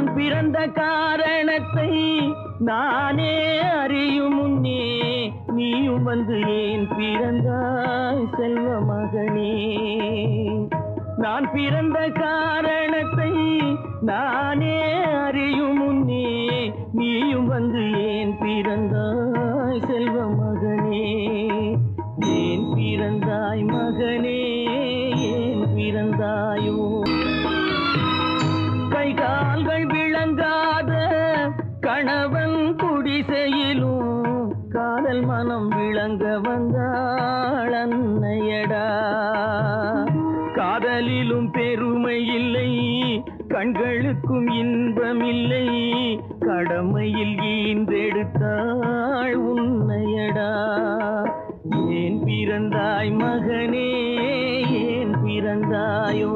நான் பிறந்த காரணத்தை நானே அறியும் முன்னே நீயும் வந்து ஏன் பிறந்தாய் செல்வ மகனே. நான் பிறந்த காரணத்தை நானே அறியும் முன்னே நீயும் வந்து ஏன் பிறந்தாய் செல்வ மகனே. ஏன் பிறந்தாய் மகனே, ஏன் பிறந்தாயோ. கை கால்கள் விளங்காத கணவன் குடிசையிலும் காதல் மனம் விளங்க வந்தாள் அன்னையடா. காதலிலும் பெருமை இல்லை, கண்களுக்கும் இன்பமில்லை, கடமையில் ஈன்றெடுத்தாள் உன்னையடா. ஏன் பிறந்தாய் மகனே, ஏன் பிறந்தாயோ.